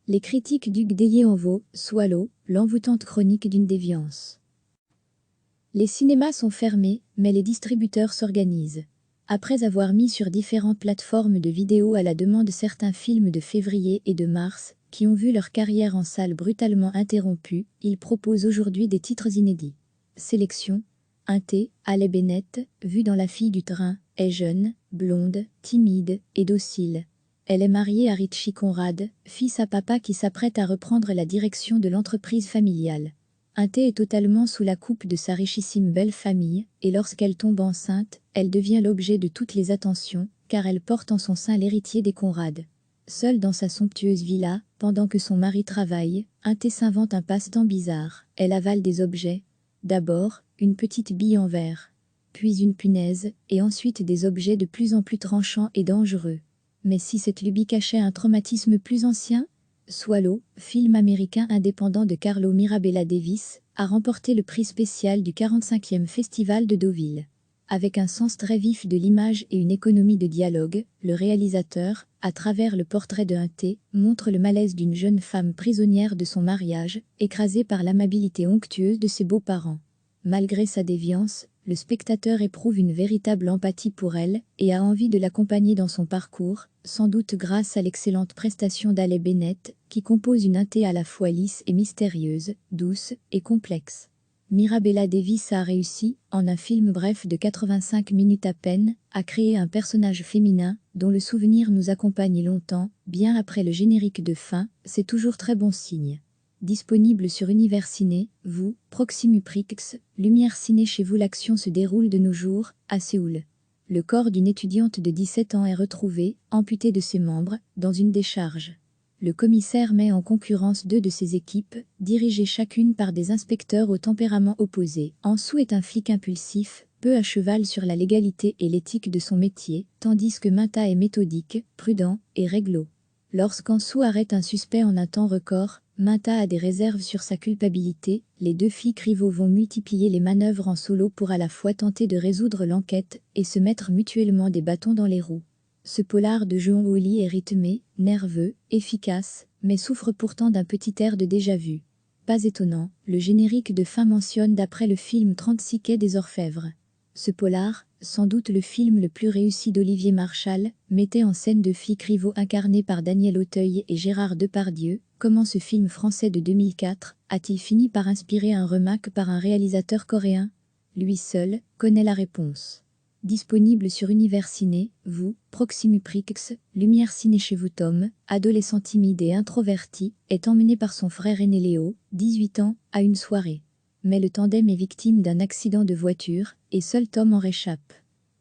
Les critiques d'Hugues Deillet en vaut, Swallow, l'envoûtante chronique d'une déviance. Les cinémas sont fermés, mais les distributeurs s'organisent. Après avoir mis sur différentes plateformes de vidéos à la demande certains films de février et de mars, qui ont vu leur carrière en salle brutalement interrompue, ils proposent aujourd'hui des titres inédits. Sélection. Inté, Haley Bennett, vue dans La fille du train, est jeune, blonde, timide et docile. Elle est mariée à Richie Conrad, fils à papa qui s'apprête à reprendre la direction de l'entreprise familiale. Inté est totalement sous la coupe de sa richissime belle famille, et lorsqu'elle tombe enceinte, elle devient l'objet de toutes les attentions, car elle porte en son sein l'héritier des Conrad. Seule dans sa somptueuse villa, pendant que son mari travaille, Inté s'invente un passe-temps bizarre. Elle avale des objets. D'abord, une petite bille en verre, puis une punaise, et ensuite des objets de plus en plus tranchants et dangereux. Mais si cette lubie cachait un traumatisme plus ancien? Swallow, film américain indépendant de Carlo Mirabella Davis, a remporté le prix spécial du 45e Festival de Deauville. Avec un sens très vif de l'image et une économie de dialogue, le réalisateur, à travers le portrait de Inté, montre le malaise d'une jeune femme prisonnière de son mariage, écrasée par l'amabilité onctueuse de ses beaux-parents. Malgré sa déviance, le spectateur éprouve une véritable empathie pour elle et a envie de l'accompagner dans son parcours, sans doute grâce à l'excellente prestation d'Haley Bennett, qui compose une Inté à la fois lisse et mystérieuse, douce et complexe. Mirabella Davis a réussi, en un film bref de 85 minutes à peine, à créer un personnage féminin, dont le souvenir nous accompagne longtemps, bien après le générique de fin, c'est toujours très bon signe. Disponible sur Univers Ciné, vous, Proximus Prix, Lumière Ciné chez vous. L'action se déroule de nos jours, à Séoul. Le corps d'une étudiante de 17 ans est retrouvé, amputé de ses membres, dans une décharge. Le commissaire met en concurrence deux de ses équipes, dirigées chacune par des inspecteurs au tempérament opposé. Ansou est un flic impulsif, peu à cheval sur la légalité et l'éthique de son métier, tandis que Mata est méthodique, prudent et réglo. Lorsqu'Ansou arrête un suspect en un temps record, Mata a des réserves sur sa culpabilité. Les deux flics rivaux vont multiplier les manœuvres en solo pour à la fois tenter de résoudre l'enquête et se mettre mutuellement des bâtons dans les roues. Ce polar de Jean Oli est rythmé, nerveux, efficace, mais souffre pourtant d'un petit air de déjà-vu. Pas étonnant, le générique de fin mentionne d'après le film 36 quai des Orfèvres. Ce polar, sans doute le film le plus réussi d'Olivier Marchal, mettait en scène deux flics rivaux incarnés par Daniel Auteuil et Gérard Depardieu. Comment ce film français de 2004 a-t-il fini par inspirer un remake par un réalisateur coréen? Lui seul connaît la réponse. Disponible sur Univers Ciné, vous, Proximus Prix, Lumière Ciné chez vous. Tom, adolescent timide et introverti, est emmené par son frère aîné Léo, 18 ans, à une soirée. Mais le tandem est victime d'un accident de voiture, et seul Tom en réchappe.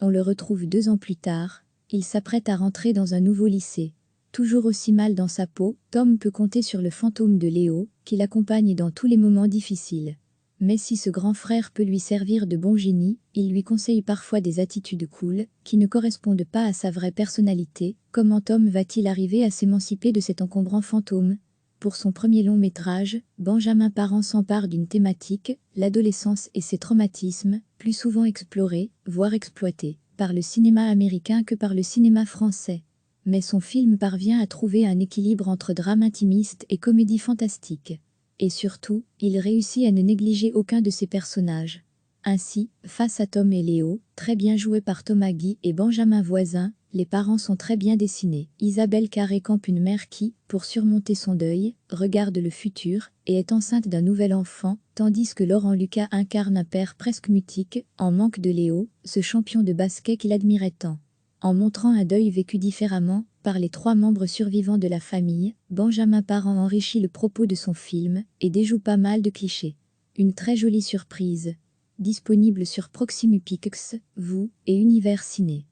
On le retrouve 2 ans plus tard, il s'apprête à rentrer dans un nouveau lycée. Toujours aussi mal dans sa peau, Tom peut compter sur le fantôme de Léo, qui l'accompagne dans tous les moments difficiles. Mais si ce grand frère peut lui servir de bon génie, il lui conseille parfois des attitudes cool, qui ne correspondent pas à sa vraie personnalité. Comment Tom va-t-il arriver à s'émanciper de cet encombrant fantôme? Pour son premier long métrage, Benjamin Parent s'empare d'une thématique, l'adolescence et ses traumatismes, plus souvent explorés, voire exploités, par le cinéma américain que par le cinéma français. Mais son film parvient à trouver un équilibre entre drame intimiste et comédie fantastique. Et surtout, il réussit à ne négliger aucun de ses personnages. Ainsi, face à Tom et Léo, très bien joués par Thomas Guy et Benjamin Voisin, les parents sont très bien dessinés. Isabelle Carré campe une mère qui, pour surmonter son deuil, regarde le futur et est enceinte d'un nouvel enfant, tandis que Laurent Lucas incarne un père presque mutique, en manque de Léo, ce champion de basket qu'il admirait tant. En montrant un deuil vécu différemment par les 3 membres survivants de la famille, Benjamin Parent enrichit le propos de son film et déjoue pas mal de clichés. Une très jolie surprise. Disponible sur Proximus Pix, vous, et Univers Ciné.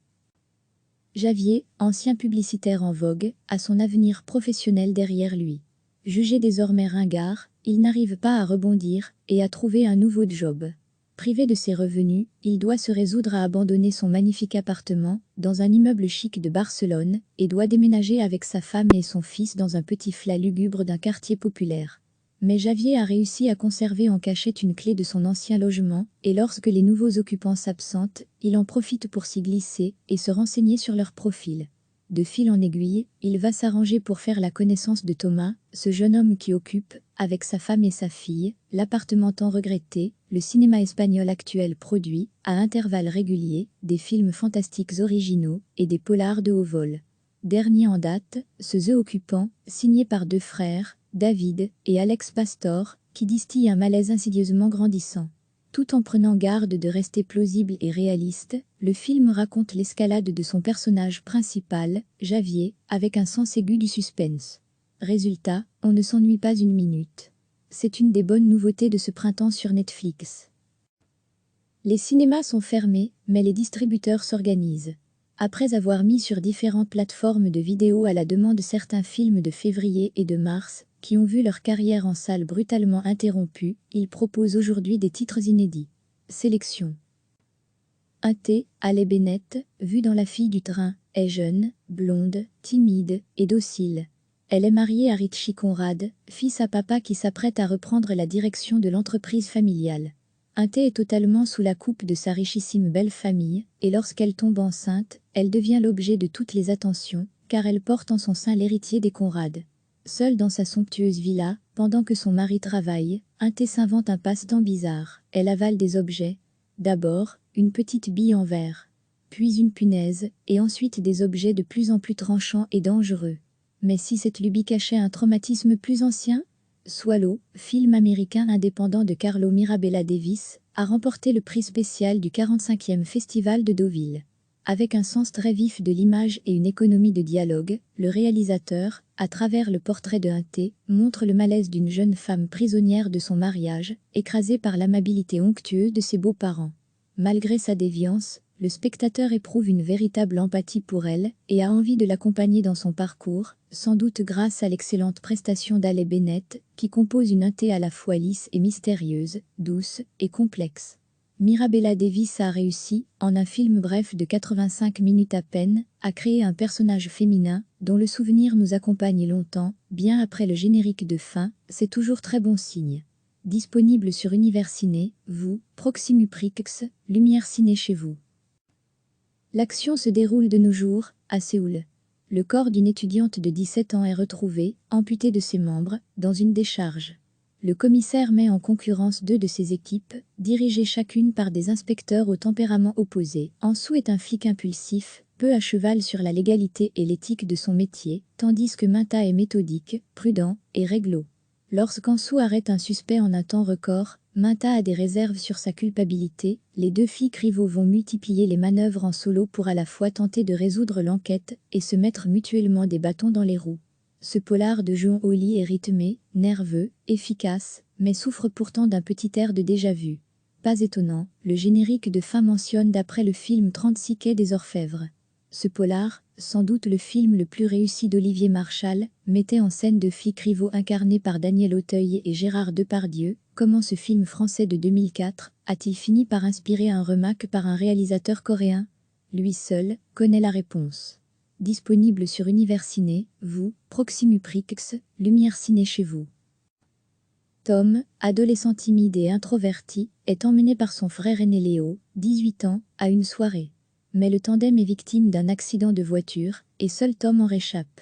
Javier, ancien publicitaire en vogue, a son avenir professionnel derrière lui. Jugé désormais ringard, il n'arrive pas à rebondir et à trouver un nouveau job. Privé de ses revenus, il doit se résoudre à abandonner son magnifique appartement dans un immeuble chic de Barcelone et doit déménager avec sa femme et son fils dans un petit flat lugubre d'un quartier populaire. Mais Javier a réussi à conserver en cachette une clé de son ancien logement, et lorsque les nouveaux occupants s'absentent, il en profite pour s'y glisser et se renseigner sur leur profil. De fil en aiguille, il va s'arranger pour faire la connaissance de Thomas, ce jeune homme qui occupe, avec sa femme et sa fille, l'appartement tant regretté. Le cinéma espagnol actuel produit, à intervalles réguliers, des films fantastiques originaux et des polars de haut vol. Dernier en date, ce The Occupant, signé par deux frères, David et Alex Pastor, qui distille un malaise insidieusement grandissant. Tout en prenant garde de rester plausible et réaliste, le film raconte l'escalade de son personnage principal, Javier, avec un sens aigu du suspense. Résultat, on ne s'ennuie pas une minute. C'est une des bonnes nouveautés de ce printemps sur Netflix. Les cinémas sont fermés, mais les distributeurs s'organisent. Après avoir mis sur différentes plateformes de vidéos à la demande certains films de février et de mars, qui ont vu leur carrière en salle brutalement interrompue, ils proposent aujourd'hui des titres inédits. Sélection. Un thé, Halle Bennett, vue dans La fille du train, est jeune, blonde, timide et docile. Elle est mariée à Richie Conrad, fils à papa qui s'apprête à reprendre la direction de l'entreprise familiale. Un thé est totalement sous la coupe de sa richissime belle famille, et lorsqu'elle tombe enceinte, elle devient l'objet de toutes les attentions, car elle porte en son sein l'héritier des Conrad. Seule dans sa somptueuse villa, pendant que son mari travaille, un thé s'invente un passe-temps bizarre. Elle avale des objets. D'abord, une petite bille en verre, puis une punaise, et ensuite des objets de plus en plus tranchants et dangereux. Mais si cette lubie cachait un traumatisme plus ancien? Swallow, film américain indépendant de Carlo Mirabella Davis, a remporté le prix spécial du 45e Festival de Deauville. Avec un sens très vif de l'image et une économie de dialogue, le réalisateur, à travers le portrait de un thé, montre le malaise d'une jeune femme prisonnière de son mariage, écrasée par l'amabilité onctueuse de ses beaux-parents. Malgré sa déviance, le spectateur éprouve une véritable empathie pour elle et a envie de l'accompagner dans son parcours, sans doute grâce à l'excellente prestation d'Halle Bennett, qui compose une thé à la fois lisse et mystérieuse, douce et complexe. Mirabella Davis a réussi, en un film bref de 85 minutes à peine, à créer un personnage féminin, dont le souvenir nous accompagne longtemps, bien après le générique de fin, c'est toujours très bon signe. Disponible sur Univers Ciné, vous, Proximus Prix, Lumière Ciné chez vous. L'action se déroule de nos jours, à Séoul. Le corps d'une étudiante de 17 ans est retrouvé, amputé de ses membres, dans une décharge. Le commissaire met en concurrence deux de ses équipes, dirigées chacune par des inspecteurs au tempérament opposé. Ansou est un flic impulsif, peu à cheval sur la légalité et l'éthique de son métier, tandis que Minta est méthodique, prudent et réglo. Lorsqu'Ansou arrête un suspect en un temps record, Minta a des réserves sur sa culpabilité. Les deux flics rivaux vont multiplier les manœuvres en solo pour à la fois tenter de résoudre l'enquête et se mettre mutuellement des bâtons dans les roues. Ce polar de Juan Oli est rythmé, nerveux, efficace, mais souffre pourtant d'un petit air de déjà-vu. Pas étonnant, le générique de fin mentionne d'après le film 36 quai des Orfèvres. Ce polar, sans doute le film le plus réussi d'Olivier Marchal, mettait en scène deux flics rivaux incarnés par Daniel Auteuil et Gérard Depardieu. Comment ce film français de 2004 a-t-il fini par inspirer un remake par un réalisateur coréen? Lui seul connaît la réponse. Disponible sur Univers Ciné, vous, Proximus Prix, Lumière Ciné chez vous. Tom, adolescent timide et introverti, est emmené par son frère aîné Léo, 18 ans, à une soirée. Mais le tandem est victime d'un accident de voiture, et seul Tom en réchappe.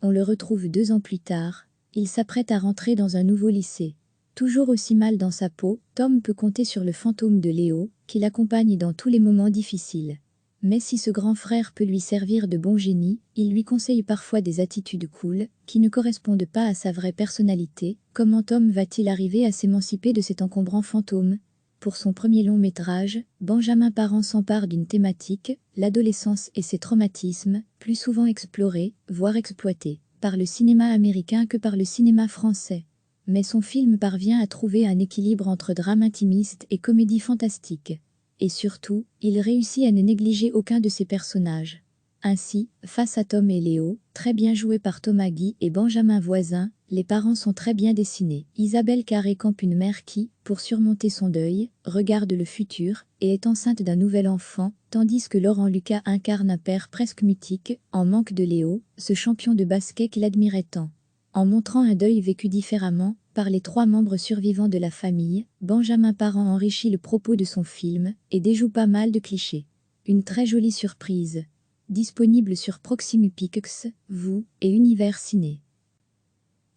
On le retrouve 2 ans plus tard, il s'apprête à rentrer dans un nouveau lycée. Toujours aussi mal dans sa peau, Tom peut compter sur le fantôme de Léo, qui l'accompagne dans tous les moments difficiles. Mais si ce grand frère peut lui servir de bon génie, il lui conseille parfois des attitudes cool, qui ne correspondent pas à sa vraie personnalité. Comment Tom va-t-il arriver à s'émanciper de cet encombrant fantôme? Pour son premier long métrage, Benjamin Parent s'empare d'une thématique, l'adolescence et ses traumatismes, plus souvent explorés, voire exploités, par le cinéma américain que par le cinéma français. Mais son film parvient à trouver un équilibre entre drame intimiste et comédie fantastique. Et surtout, il réussit à ne négliger aucun de ses personnages. Ainsi, face à Tom et Léo, très bien joués par Thomas Guy et Benjamin Voisin, les parents sont très bien dessinés. Isabelle Carré campe une mère qui, pour surmonter son deuil, regarde le futur et est enceinte d'un nouvel enfant, tandis que Laurent Lucas incarne un père presque mutique, en manque de Léo, ce champion de basket qu'il admirait tant. En montrant un deuil vécu différemment, par les 3 membres survivants de la famille, Benjamin Parent enrichit le propos de son film et déjoue pas mal de clichés. Une très jolie surprise. disponible sur Proximus Picsx, Vous et Univers Ciné.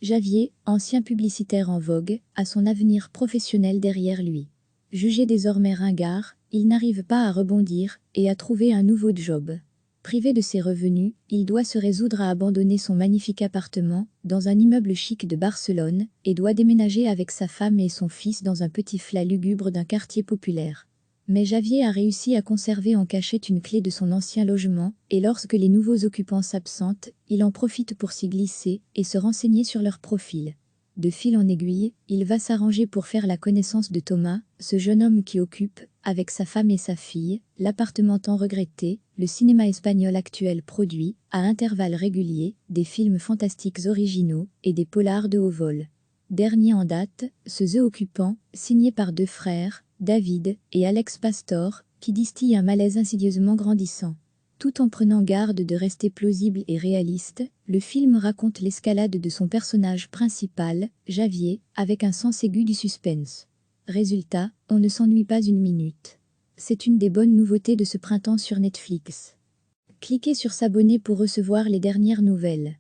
Javier, ancien publicitaire en vogue, a son avenir professionnel derrière lui. Jugé désormais ringard, il n'arrive pas à rebondir et à trouver un nouveau job. Privé de ses revenus, il doit se résoudre à abandonner son magnifique appartement dans un immeuble chic de Barcelone et doit déménager avec sa femme et son fils dans un petit flat lugubre d'un quartier populaire. Mais Javier a réussi à conserver en cachette une clé de son ancien logement, et lorsque les nouveaux occupants s'absentent, il en profite pour s'y glisser et se renseigner sur leur profil. De fil en aiguille, il va s'arranger pour faire la connaissance de Thomas, ce jeune homme qui occupe, avec sa femme et sa fille, l'appartement tant regretté. Le cinéma espagnol actuel produit, à intervalles réguliers, des films fantastiques originaux et des polars de haut vol. Dernier en date, ce The Occupant, signé par deux frères, David et Alex Pastor, qui distille un malaise insidieusement grandissant. Tout en prenant garde de rester plausible et réaliste, le film raconte l'escalade de son personnage principal, Javier, avec un sens aigu du suspense. Résultat, on ne s'ennuie pas une minute. C'est une des bonnes nouveautés de ce printemps sur Netflix. Cliquez sur s'abonner pour recevoir les dernières nouvelles.